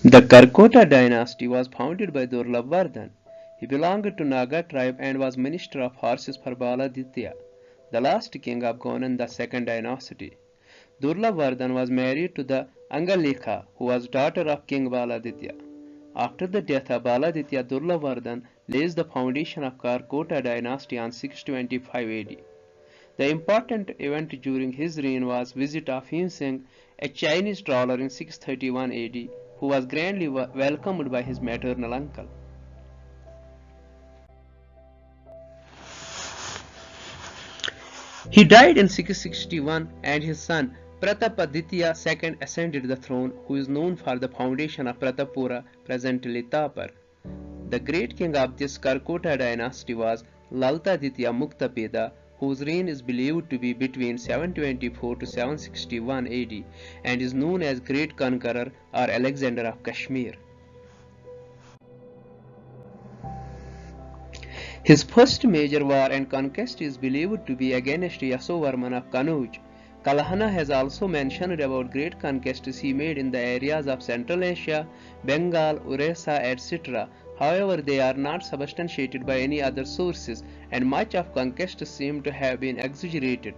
The Karkota dynasty was founded by Durlabvardhan. He belonged to Naga tribe and was minister of horses for Baladitya, the last king of Gonan II dynasty. Durlabvardhan was married to the Angalika, who was daughter of King Baladitya. After the death of Baladitya, Durlabvardhan lays the foundation of Karkota dynasty on 625 AD. The important event during his reign was visit of Himseng, a Chinese traveler in 631 AD, who was grandly welcomed by his maternal uncle. He died in 661 and his son Pratapaditya II ascended the throne, who is known for the foundation of Pratapura, presently Tapar. The great king of this Karkota dynasty was Laltaditya Muktapeda, whose reign is believed to be between 724 to 761 AD and is known as Great Conqueror or Alexander of Kashmir. His first major war and conquest is believed to be against Yasovarman of Kanuj. Kalhana has also mentioned about great conquests he made in the areas of Central Asia, Bengal, Orissa, etc. However, they are not substantiated by any other sources, and much of conquest seems to have been exaggerated.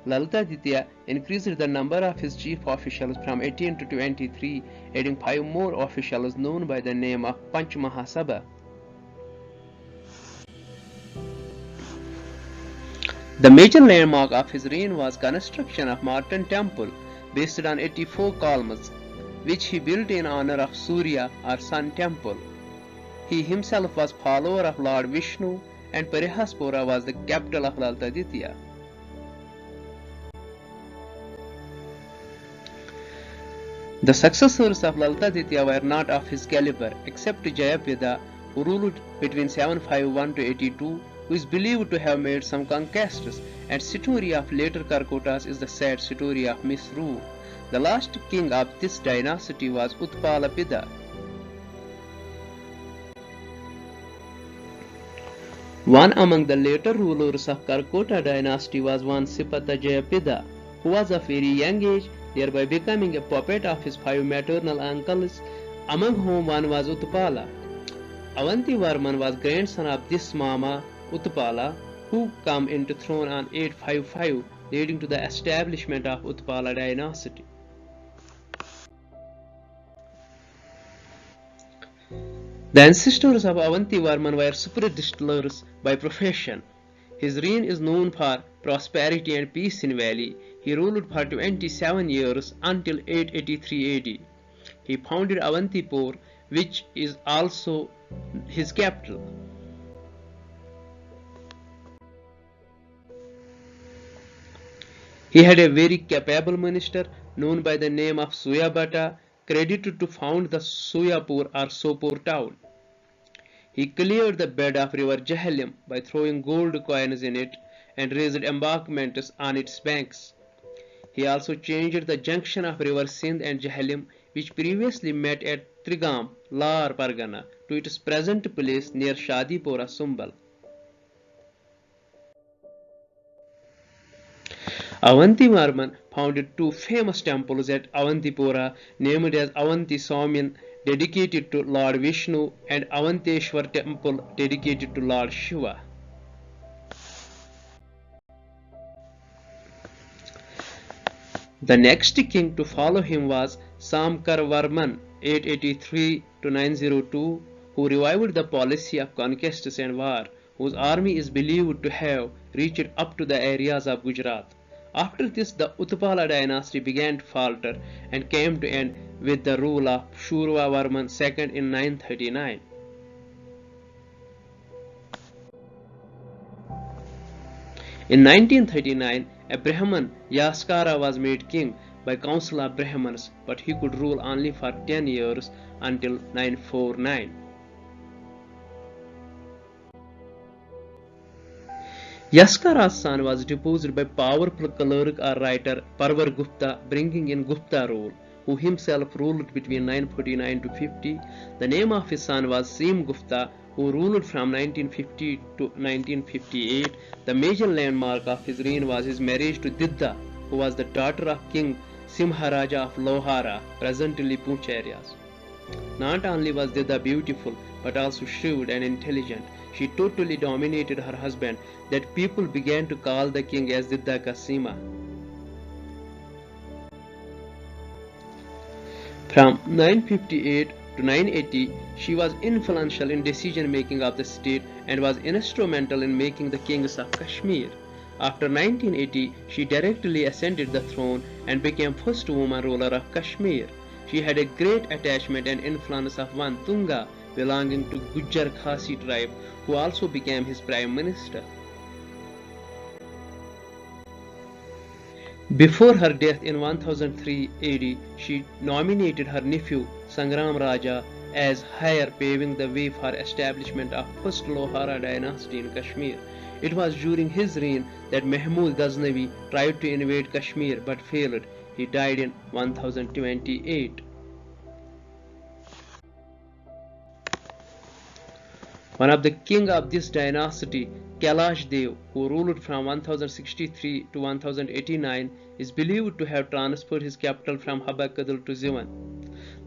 Laltaditya increased the number of his chief officials from 18 to 23, adding 5 more officials known by the name of Panchmahasabha. The major landmark of his reign was construction of Martin Temple based on 84 columns, which he built in honor of Surya or Sun Temple. He himself was follower of Lord Vishnu, and Parihaspura was the capital of Laltaditya. The successors of Laltaditya were not of his caliber, except Jayapida, who ruled between 751 to 82, who is believed to have made some conquests, and story of later Karkotas is the sad story of misrule. The last king of this dynasty was Utthalapida. One among the later rulers of Karkota dynasty was one Sipata Jayapida, who was of very young age, thereby becoming a puppet of his 5 maternal uncles, among whom one was Uttapala. Avantivarman was grandson of this Mama Uttapala, who came into throne on 855, leading to the establishment of Uttapala dynasty. The ancestors of Avantivarman were super distillers by profession. His reign is known for prosperity and peace in valley. He ruled for 27 years until 883 AD. He founded Avantipur, which is also his capital. He had a very capable minister known by the name of Suyabata, credited to found the Suyapur or Sopur town. He cleared the bed of river Jahelyam by throwing gold coins in it and raised embankments on its banks. He also changed the junction of river Sindh and Jahelyam, which previously met at Trigam, Lar Pargana, to its present place near Shadipura, Sumbal. Avantivarman founded 2 famous temples at Avantipura, named as Avanti Swamyan, dedicated to Lord Vishnu, and Avanteshwar temple, dedicated to Lord Shiva. The next king to follow him was Karavarman, 883 to 902, who revived the policy of conquests and war, whose army is believed to have reached up to the areas of Gujarat. After this, the Uttapala dynasty began to falter and came to end with the rule of Shurvavarman II in 939. In 1939, a Brahman, Yaskara, was made king by council of Brahmans, but he could rule only for 10 years until 949. Yaskara's son was deposed by powerful cleric or writer Parvar Gupta, bringing in Gupta rule, who himself ruled between 949 to 50. The name of his son was Sim Gupta, who ruled from 1950 to 1958. The major landmark of his reign was his marriage to Didda, who was the daughter of King Simharaja of Lohara, presently Poonch areas. Not only was Didda beautiful, but also shrewd and intelligent. She totally dominated her husband, that people began to call the king as Didda Kasima. From 958 to 980, she was influential in decision-making of the state and was instrumental in making the kings of Kashmir. After 1980, she directly ascended the throne and became first woman ruler of Kashmir. She had a great attachment and influence of one Tunga belonging to Gujjar Khasi tribe, who also became his prime minister. Before her death in 1003 AD, she nominated her nephew Sangram Raja as heir, paving the way for establishment of first Lohara dynasty in Kashmir. It was during his reign that Mahmud Ghaznavi tried to invade Kashmir but failed. He died in 1028. One of the king of this dynasty, Kailash Dev, who ruled from 1063 to 1089, is believed to have transferred his capital from Habakadal to Zivan.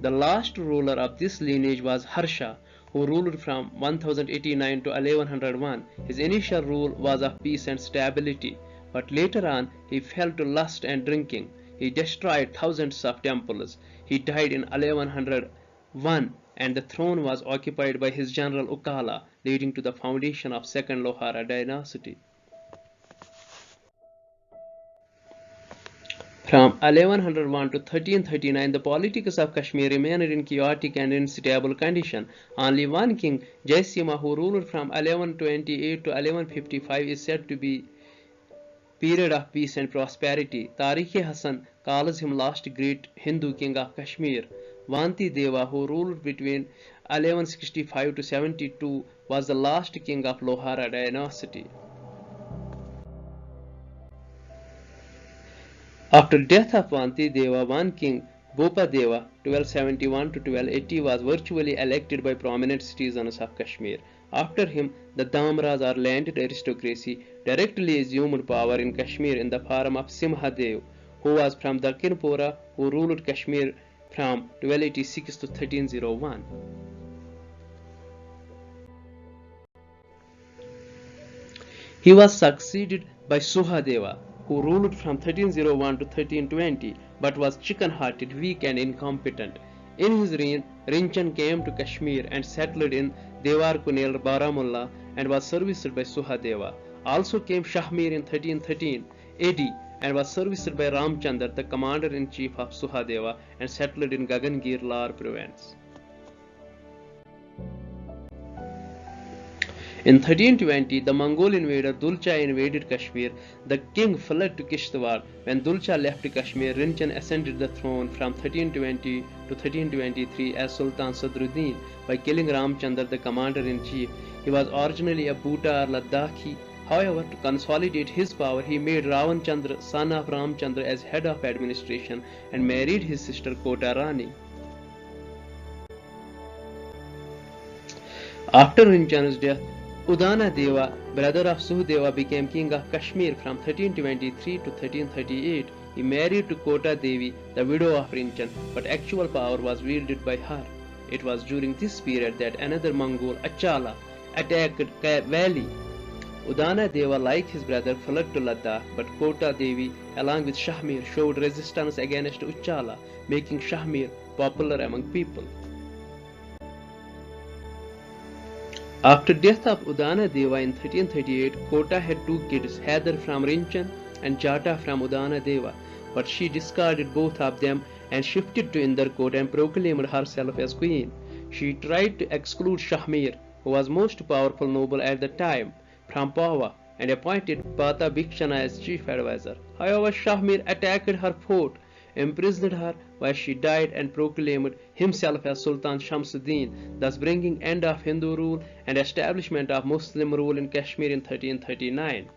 The last ruler of this lineage was Harsha, who ruled from 1089 to 1101. His initial rule was of peace and stability, but later on he fell to lust and drinking. He destroyed thousands of temples. He died in 1101, and the throne was occupied by his general Uttala, leading to the foundation of Second Lohara dynasty. From 1101 to 1339, the politics of Kashmir remained in chaotic and unstable condition. Only one king, Jaisima, who ruled from 1128 to 1155, is said to be period of peace and prosperity. Tariq-e-Hasan calls him last great Hindu king of Kashmir. Vanti Deva, who ruled between 1165 to 72, was the last king of Lohara dynasty. After death of Vanti Deva, one king, Bopa Deva, 1271 to 1280, was virtually elected by prominent citizens of Kashmir. After him, the Damras or landed aristocracy directly assumed power in Kashmir in the form of Simhadev, who was from Dakhinpura, who ruled Kashmir from 1286 to 1301. He was succeeded by Suhadeva, who ruled from 1301 to 1320, but was chicken-hearted, weak and incompetent. In his reign, Rinchan came to Kashmir and settled in Devarkunel, Baramulla, and was serviced by Suhadeva. Also came Shahmir in 1313 AD and was serviced by Ramchandar, the commander-in-chief of Suhadeva, and settled in Gagangir, Lar province. In 1320, the Mongol invader Dulcha invaded Kashmir. The king fled to Kishtwar. When Dulcha left Kashmir, Rinchan ascended the throne from 1320 to 1323 as Sultan Sadruddin by killing Ramchandar, the commander-in-chief. He was originally a Bhuta or Ladakhi. However, to consolidate his power, he made Ravan Chandra, son of Ramchandra, as head of administration and married his sister Kota Rani. After Rinchan's death, Udana Deva, brother of Suhdeva, became king of Kashmir from 1323 to 1338. He married to Kota Devi, the widow of Rinchan, but actual power was wielded by her. It was during this period that another Mongol, Achala, attacked Valley. Udana Deva, like his brother, fled to Ladakh, but Kota Devi, along with Shahmir, showed resistance against Uchala, making Shahmir popular among people. After death of Udana Deva in 1338, Kota had two kids, Haider from Rinchan and Jata from Udana Deva, but she discarded both of them and shifted to Indarkot and proclaimed herself as queen. She tried to exclude Shahmir, who was most powerful noble at the time, from power and appointed Bata Bhikshana as chief advisor. However, Shahmir attacked her fort, imprisoned her, where she died, and proclaimed himself as Sultan Shamsuddin, thus bringing end of Hindu rule and establishment of Muslim rule in Kashmir in 1339.